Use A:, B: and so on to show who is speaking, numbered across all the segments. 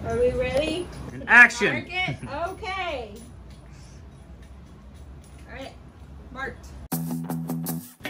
A: Are we ready?
B: In action!
A: Mark it? Okay. Alright, marked.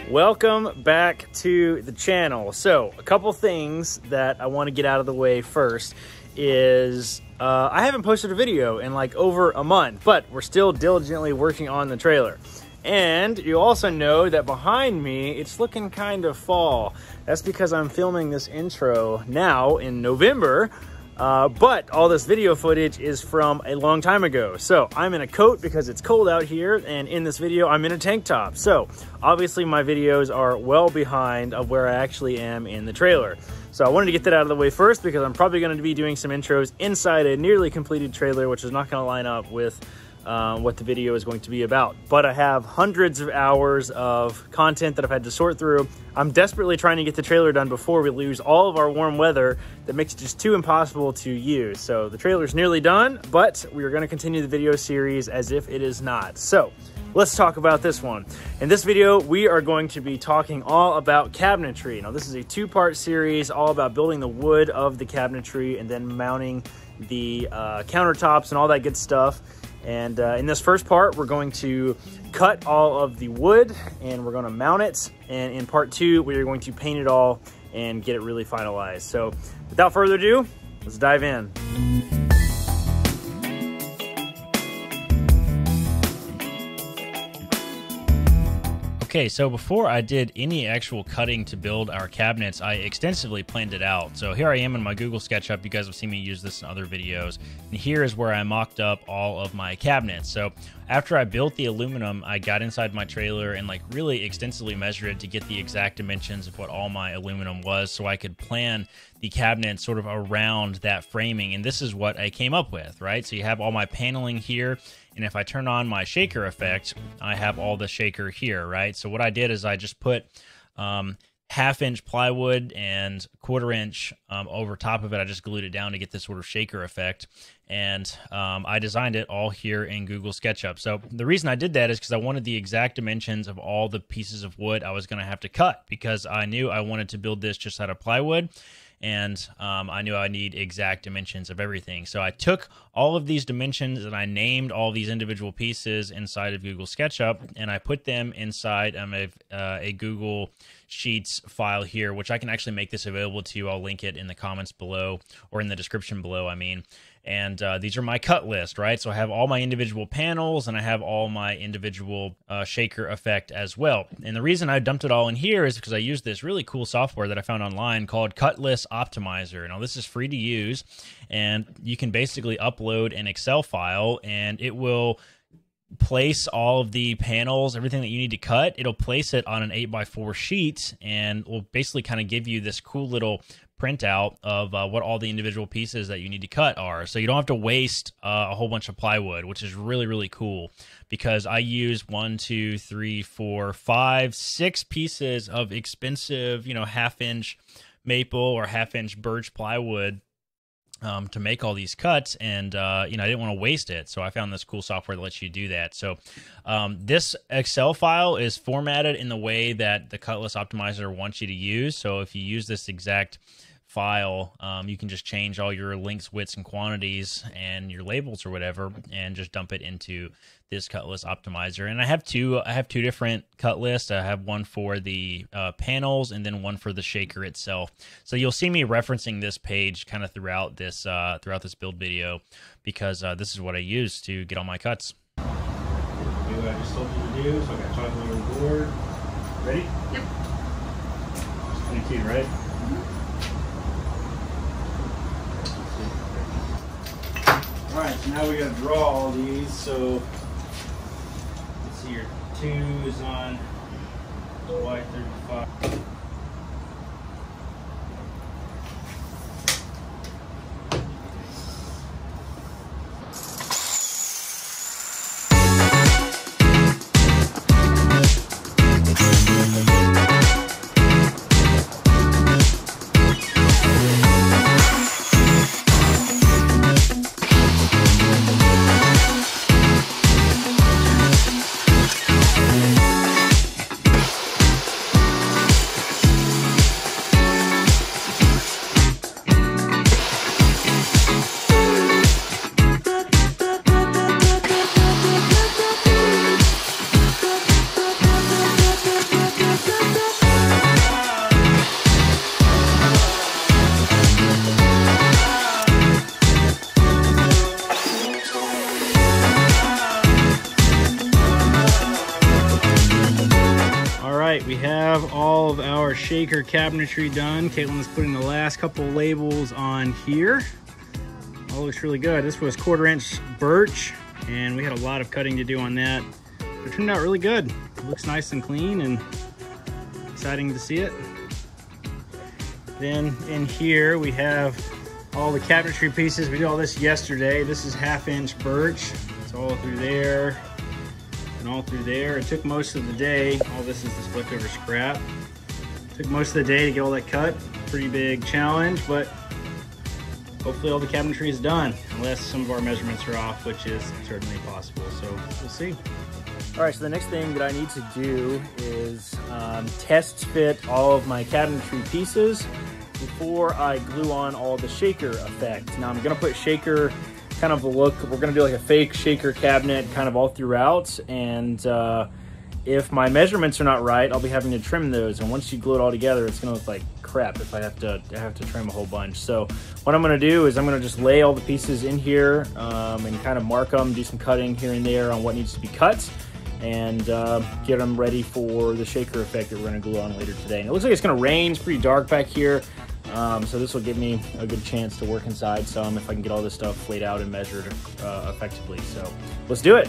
B: Welcome back to the channel. So, a couple things that I want to get out of the way first is I haven't posted a video in like over a month, but we're still diligently working on the trailer. And you also know that behind me, it's looking kind of fall. That's because I'm filming this intro now in November. But all this video footage is from a long time ago. So I'm in a coat because it's cold out here, and in this video I'm in a tank top. So obviously my videos are well behind of where I actually am in the trailer. So I wanted to get that out of the way first because I'm probably going to be doing some intros inside a nearly completed trailer, which is not going to line up with what the video is going to be about. But I have hundreds of hours of content that I've had to sort through. I'm desperately trying to get the trailer done before we lose all of our warm weather that makes it just too impossible to use. So the trailer's nearly done, but we are going to continue the video series as if it is not. So let's talk about this one. In this video, we are going to be talking all about cabinetry. Now, this is a two-part series all about building the wood of the cabinetry and then mounting the countertops and all that good stuff. And in this first part, we're going to cut all of the wood and we're going to mount it. And in part two, we are going to paint it all and get it really finalized. So without further ado, let's dive in. Okay, so before I did any actual cutting to build our cabinets, I extensively planned it out. So here I am in my Google SketchUp. You guys have seen me use this in other videos. And here is where I mocked up all of my cabinets. So after I built the aluminum, I got inside my trailer and like really extensively measured it to get the exact dimensions of what all my aluminum was so I could plan the cabinet sort of around that framing. And this is what I came up with, right? So you have all my paneling here. And if I turn on my shaker effect, I have all the shaker here, right? So what I did is I just put half-inch plywood and quarter-inch over top of it. I just glued it down to get this sort of shaker effect. And I designed it all here in Google SketchUp. So the reason I did that is because I wanted the exact dimensions of all the pieces of wood I was going to have to cut, because I knew I wanted to build this just out of plywood. And I knew I need exact dimensions of everything. So I took all of these dimensions and I named all these individual pieces inside of Google SketchUp, and I put them inside a Google Sheets file here, which I can actually make this available to you. I'll link it in the comments below, or in the description below, I mean. And these are my cut list, right? So I have all my individual panels and I have all my individual shaker effect as well. And the reason I dumped it all in here is because I used this really cool software that I found online called Cut List Optimizer. Now, this is free to use, and you can basically upload an Excel file and it will place all of the panels, everything that you need to cut. It'll place it on an 8x4 sheet and will basically kind of give you this cool little printout of what all the individual pieces that you need to cut are. So you don't have to waste a whole bunch of plywood, which is really, really cool, because I use 6 pieces of expensive, half-inch maple or half-inch birch plywood to make all these cuts, and I didn't want to waste it, so I found this cool software that lets you do that. So this Excel file is formatted in the way that the Cut List Optimizer wants you to use. So if you use this exact file, you can just change all your lengths, widths, and quantities and your labels or whatever, and just dump it into this Cut List Optimizer. And I have two different cut lists. I have one for the panels and then one for the shaker itself. So you'll see me referencing this page kind of throughout this build video, because this is what I use to get all my cuts. Do what I just told you to do. So I got chocolate on the board. Ready? Yep. It's 22, right? All right, so now we got to draw all these. So let's see, your 2 is on Y35. have all of our shaker cabinetry done. Caitlin is putting the last couple labels on here. All looks really good. This was 1/4 inch birch, and we had a lot of cutting to do on that. It turned out really good. It looks nice and clean and exciting to see it. Then in here we have all the cabinetry pieces. We did all this yesterday. This is 1/2 inch birch. It's all through there and all through there. It took most of the day. All this is this leftover scrap. It took most of the day to get all that cut. Pretty big challenge, but hopefully all the cabinetry is done, unless some of our measurements are off, which is certainly possible. So we'll see. All right, so the next thing that I need to do is test fit all of my cabinetry pieces before I glue on all the shaker effect. Now I'm gonna put shaker kind of a look. We're gonna do like a fake shaker cabinet kind of all throughout, and if my measurements are not right, I'll be having to trim those. And once you glue it all together, it's gonna look like crap if I have to trim a whole bunch. So what I'm gonna do is I'm gonna just lay all the pieces in here and kind of mark them, do some cutting here and there on what needs to be cut, and get them ready for the shaker effect that we're gonna glue on later today. And it looks like it's gonna rain. It's pretty dark back here. So this will give me a good chance to work inside some if I can get all this stuff laid out and measured effectively. So let's do it.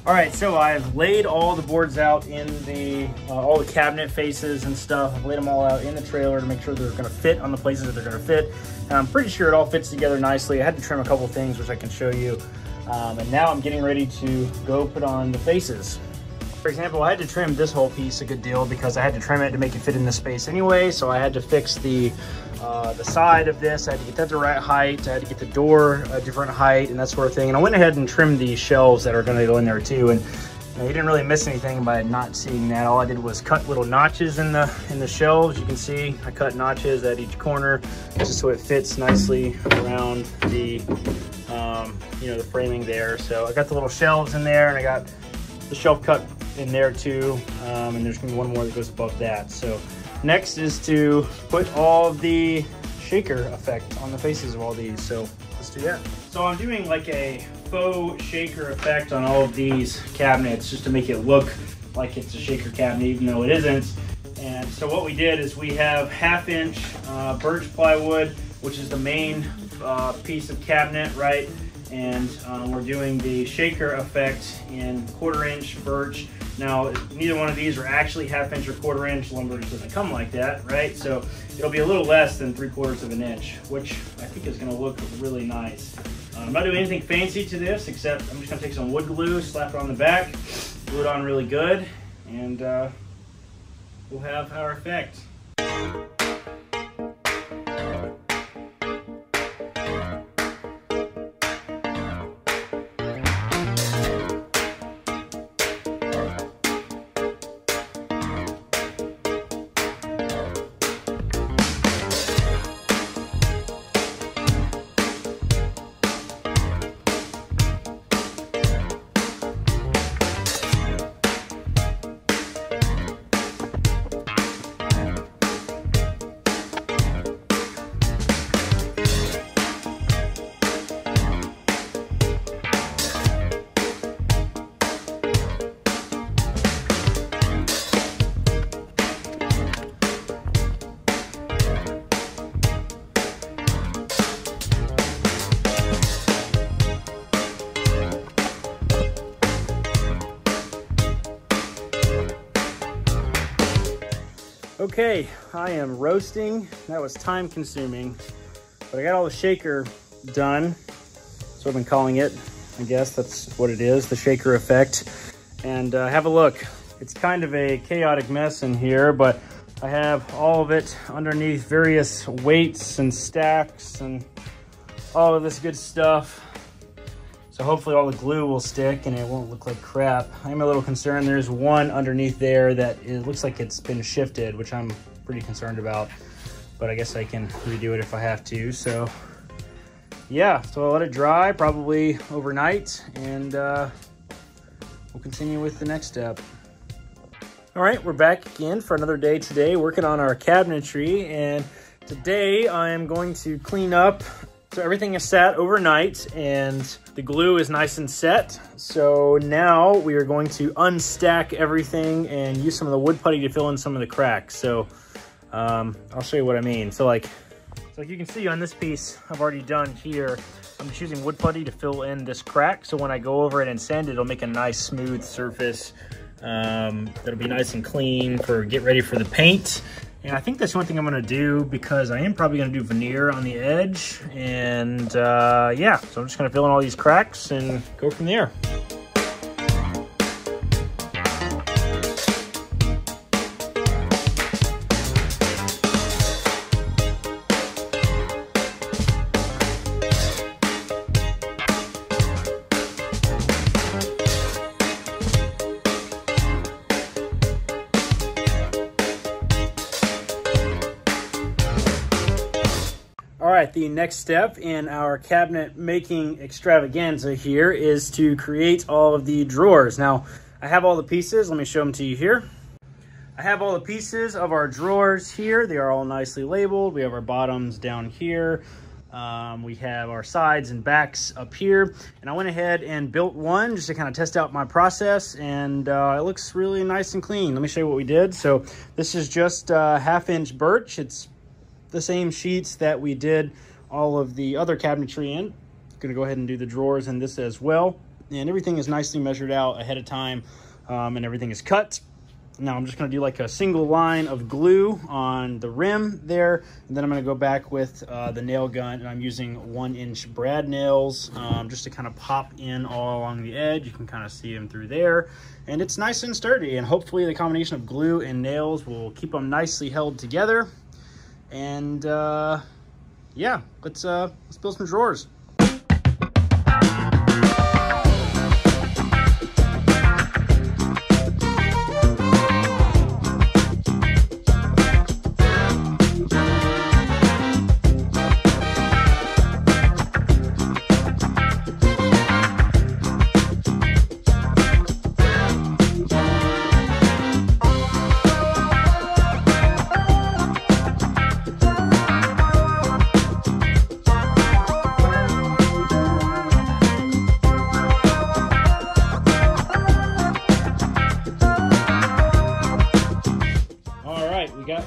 B: All right, so I've laid all the boards out in the, all the cabinet faces and stuff. I've laid them all out in the trailer to make sure they're gonna fit on the places that they're gonna fit. And I'm pretty sure it all fits together nicely. I had to trim a couple things, which I can show you. And now I'm getting ready to go put on the faces. For example, I had to trim this whole piece a good deal because I had to trim it to make it fit in the space anyway. So I had to fix the side of this. I had to get that the right height. I had to get the door a different height and that sort of thing. And I went ahead and trimmed the shelves that are going to go in there too. And you didn't really miss anything by not seeing that. All I did was cut little notches in the shelves. You can see I cut notches at each corner just so it fits nicely around the the framing there. So I got the little shelves in there, and I got the shelf cut in there too, and there's gonna be one more that goes above that. So next is to put all the shaker effect on the faces of all these. So let's do that. So I'm doing like a faux shaker effect on all of these cabinets just to make it look like it's a shaker cabinet, even though it isn't. And so what we did is we have 1/2 inch birch plywood, which is the main piece of cabinet, right? And we're doing the shaker effect in 1/4 inch birch. Now, neither one of these are actually 1/2 inch or 1/4 inch. Lumber just doesn't come like that, right? So it'll be a little less than 3/4 of an inch, which I think is gonna look really nice. I'm not doing anything fancy to this, except I'm just gonna take some wood glue, slap it on the back, glue it on really good, and we'll have our effect. Okay, I am roasting. That was time consuming, but I got all the shaker done. That's what I've been calling it. I guess that's what it is, the shaker effect. And have a look. It's kind of a chaotic mess in here, but I have all of it underneath various weights and stacks and all of this good stuff. So hopefully all the glue will stick and it won't look like crap. I'm a little concerned. There's one underneath there that it looks like it's been shifted, which I'm pretty concerned about. but I guess I can redo it if I have to. So yeah, so I'll let it dry probably overnight, and we'll continue with the next step. All right, we're back again for another day today, working on our cabinetry, and today I am going to clean up. So everything is sat overnight and the glue is nice and set. So now we are going to unstack everything and use some of the wood putty to fill in some of the cracks. So I'll show you what I mean. So like you can see on this piece I've already done here, I'm just using wood putty to fill in this crack. So when I go over it and sand it, it'll make a nice smooth surface. That'll be nice and clean for get ready for the paint. And I think that's one thing I'm gonna do, because I am probably gonna do veneer on the edge. And yeah, so I'm just gonna fill in all these cracks and go from there. All right, the next step in our cabinet making extravaganza here is to create all of the drawers. Now, I have all the pieces. Let me show them to you here. I have all the pieces of our drawers here. They are all nicely labeled. We have our bottoms down here. We have our sides and backs up here. And I went ahead and built one just to kind of test out my process. And it looks really nice and clean. Let me show you what we did. So this is just 1/2-inch birch. It's the same sheets that we did all of the other cabinetry in. Gonna go ahead and do the drawers in this as well. And everything is nicely measured out ahead of time, and everything is cut. Now I'm just gonna do like a single line of glue on the rim there, and then I'm gonna go back with the nail gun, and I'm using 1-inch brad nails just to kind of pop in all along the edge. You can kind of see them through there, and it's nice and sturdy, and hopefully the combination of glue and nails will keep them nicely held together. And yeah, let's build some drawers.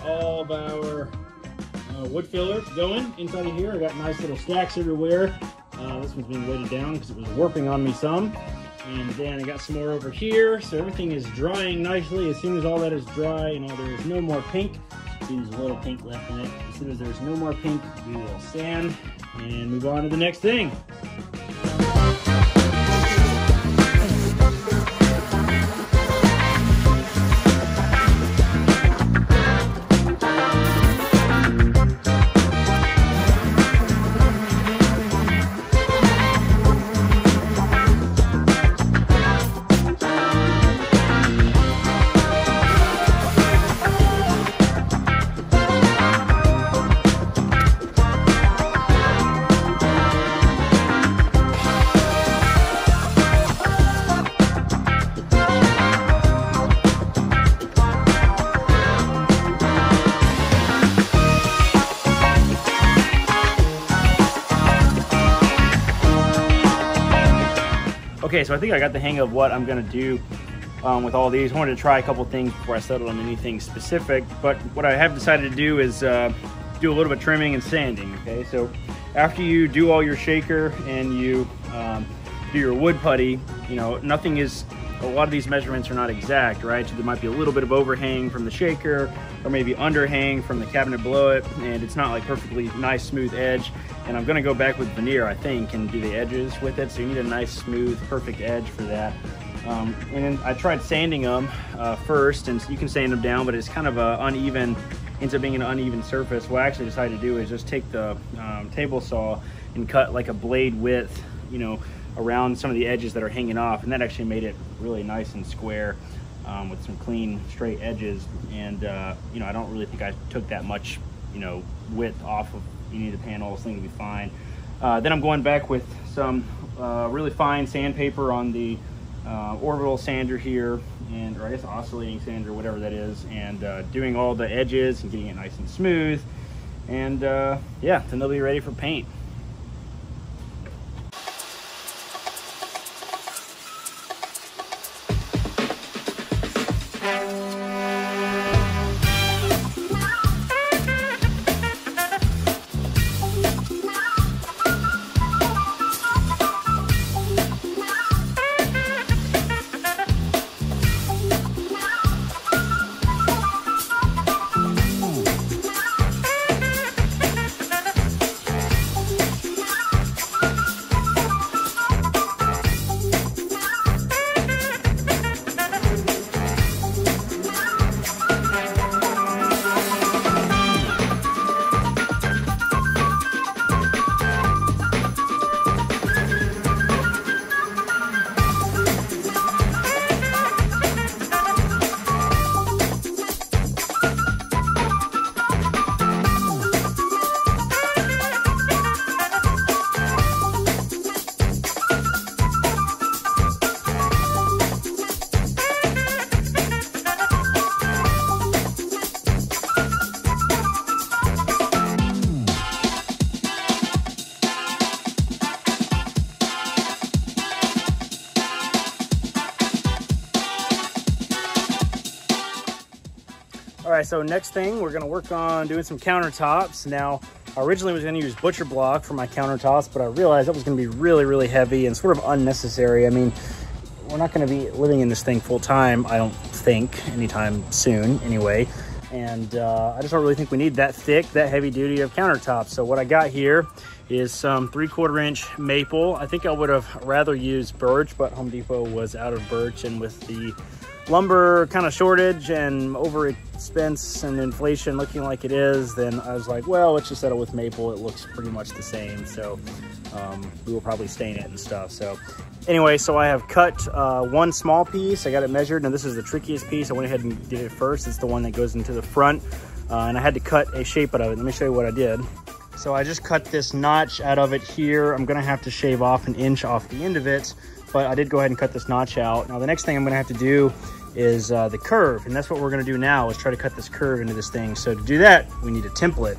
B: All of our wood filler going inside of here. I got nice little stacks everywhere. This one's being weighted down because it was warping on me some. And then I got some more over here. So everything is drying nicely. As soon as all that is dry and there is no more pink, see there's a little pink left in it. As soon as there's no more pink, we will sand and move on to the next thing. Okay, so I think I got the hang of what I'm gonna do with all these. I wanted to try a couple things before I settled on anything specific, but what I have decided to do is do a little bit of trimming and sanding, okay? So after you do all your shaker and you do your wood putty, you know, nothing is, a lot of these measurements are not exact, right? So there might be a little bit of overhang from the shaker or maybe underhang from the cabinet below it, and it's not like perfectly nice smooth edge. And I'm gonna go back with veneer, I think, and do the edges with it. So you need a nice smooth perfect edge for that. And then I tried sanding them first, and you can sand them down, but it's kind of a uneven, ends up being an uneven surface. What I actually decided to do is just take the table saw and cut like a blade width, you know, around some of the edges that are hanging off, and that actually made it really nice and square with some clean straight edges. And you know, I don't really think I took that much you know, width off of any of the panels. Things will be fine. Then I'm going back with some really fine sandpaper on the orbital sander here, or I guess oscillating sander, whatever that is, and doing all the edges and getting it nice and smooth. And yeah, then they'll be ready for paint. All right, so next thing, we're gonna work on doing some countertops. Now, I originally was gonna use butcher block for my countertops, but I realized that was gonna be really, really heavy and sort of unnecessary. I mean, we're not gonna be living in this thing full time, I don't think, anytime soon anyway. And I just don't really think we need that thick, that heavy duty of countertops. So what I got here is some 3/4 inch maple. I think I would have rather used birch, but Home Depot was out of birch, and with the lumber kind of shortage and over expense and inflation looking like it is, then I was like, well, let's just settle with maple. It looks pretty much the same. So we will probably stain it and stuff. So anyway, so I have cut one small piece. I got it measured, and this is the trickiest piece. I went ahead and did it first. It's the one that goes into the front, and I had to cut a shape out of it. Let me show you what I did. So I just cut this notch out of it here. I'm gonna have to shave off 1 inch off the end of it, but I did go ahead and cut this notch out. Now the next thing I'm gonna have to do is the curve, and that's what we're gonna do now, is try to cut this curve into this thing. So to do that, we need a template.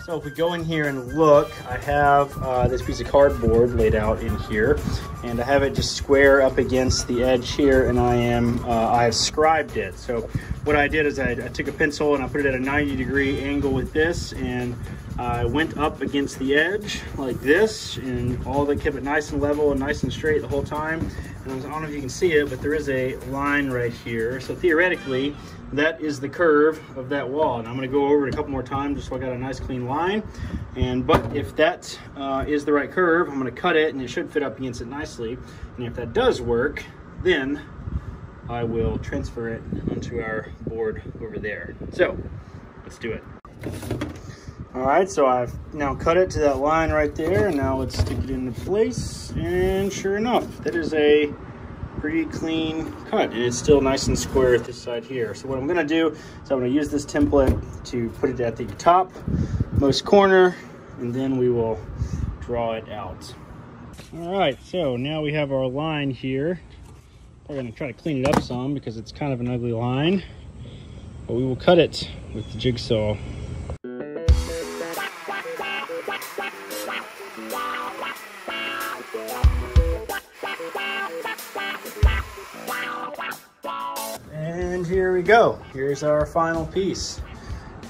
B: So if we go in here and look, I have this piece of cardboard laid out in here, and I have it just square up against the edge here, and I've scribed it. So what I did is I took a pencil and I put it at a 90-degree angle with this, and I went up against the edge like this, and all of it kept it nice and level and nice and straight the whole time. And I don't know if you can see it, but there is a line right here. So theoretically, that is the curve of that wall. And I'm gonna go over it a couple more times just so I got a nice clean line. But if that is the right curve, I'm gonna cut it, and it should fit up against it nicely. And if that does work, then I will transfer it onto our board over there. So let's do it. All right, so I've now cut it to that line right there, and now let's stick it into place. And sure enough, that is a pretty clean cut, and it's still nice and square at this side here. So what I'm gonna do is I'm gonna use this template to put it at the top most corner, and then we will draw it out. All right, so now we have our line here. We're gonna try to clean it up some because it's kind of an ugly line, but we will cut it with the jigsaw. And here we go. Here's our final piece,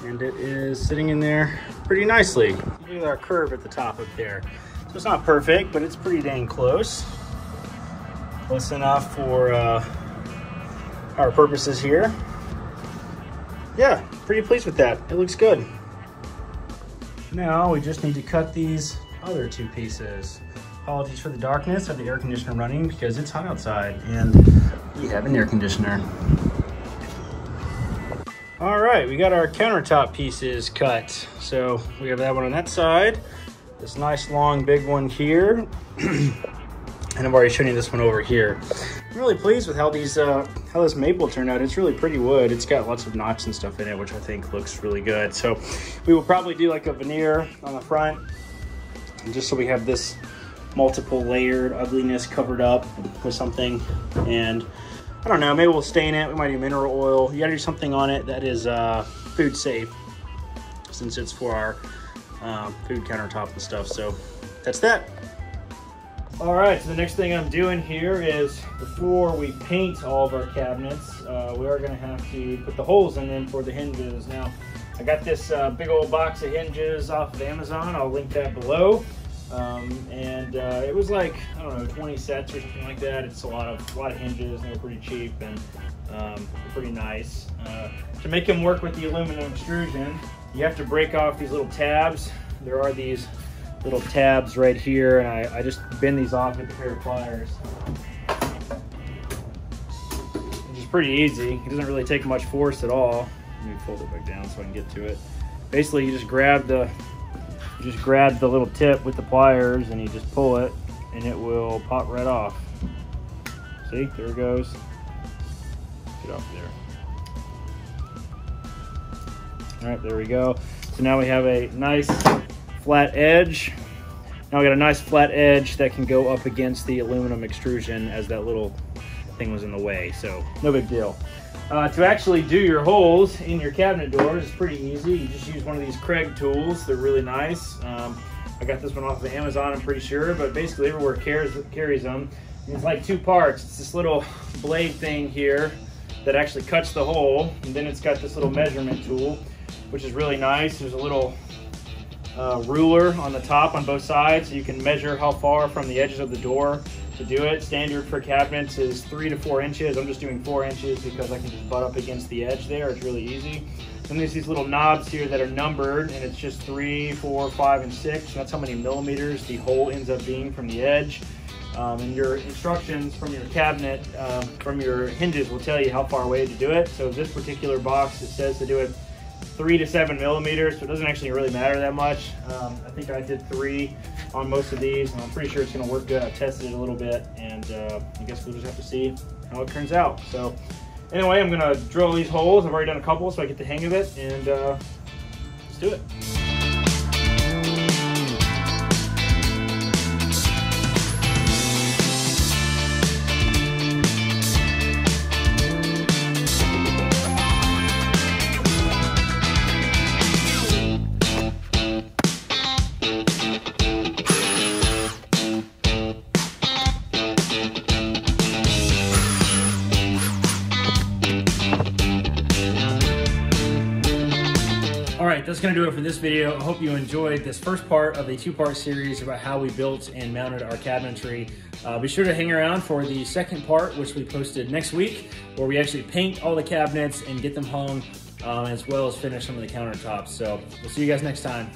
B: and it is sitting in there pretty nicely. Look at our curve at the top up there. So it's not perfect, but it's pretty dang close. Close enough for our purposes here. Yeah, pretty pleased with that. It looks good. Now we just need to cut these other two pieces. Apologies for the darkness. I have the air conditioner running because it's hot outside, and we have an air conditioner. All right, we got our countertop pieces cut. So we have that one on that side, this nice long big one here, And I've already shown you this one over here. I'm really pleased with how these how this maple turned out. It's really pretty wood. It's got lots of notch and stuff in it, which I think looks really good. So we will probably do like a veneer on the front, just so we have this multiple layered ugliness covered up with something. And I don't know, maybe we'll stain it. We might do mineral oil. You gotta do something on it that is food safe, since it's for our food countertop and stuff. So that's that. All right, so the next thing I'm doing here is, before we paint all of our cabinets, we are gonna have to put the holes in them for the hinges. Now, I got this big old box of hinges off of Amazon. I'll link that below. It was like, I don't know, 20 sets or something like that. It's a lot of hinges, and they're pretty cheap and pretty nice. To make them work with the aluminum extrusion, you have to break off these little tabs. There are these little tabs right here, and I just bend these off with a pair of pliers. Which is pretty easy. It doesn't really take much force at all. Let me fold it back down so I can get to it. Basically, you just grab the little tip with the pliers, and you just pull it, and it will pop right off. See, there it goes. Get off there. All right, there we go. So now we have a nice flat edge. Now we got a nice flat edge that can go up against the aluminum extrusion, as that little thing was in the way, so no big deal. To actually do your holes in your cabinet doors is pretty easy. You just use one of these Craig tools. They're really nice. I got this one off of Amazon, I'm pretty sure, but basically everywhere carries them. And it's like two parts. It's this little blade thing here that actually cuts the hole, and then it's got this little measurement tool, which is really nice. There's a little ruler on the top on both sides, so you can measure how far from the edges of the door to do it. Standard for cabinets is 3 to 4 inches. I'm just doing 4 inches because I can just butt up against the edge there. It's really easy. Then there's these little knobs here that are numbered, and it's just 3, 4, 5, and 6. And that's how many millimeters the hole ends up being from the edge. And your instructions from your cabinet, from your hinges, will tell you how far away to do it. So this particular box, it says to do it 3 to 7 millimeters, so it doesn't actually really matter that much. I think I did 3 on most of these, and I'm pretty sure it's going to work good. I've tested it a little bit, and I guess we'll just have to see how it turns out. So anyway, I'm going to drill these holes. I've already done a couple, so I get the hang of it, and let's do it. Alright, that's going to do it for this video. I hope you enjoyed this first part of a 2-part series about how we built and mounted our cabinetry. Be sure to hang around for the second part, which we posted next week, where we actually paint all the cabinets and get them hung, as well as finish some of the countertops. So we'll see you guys next time.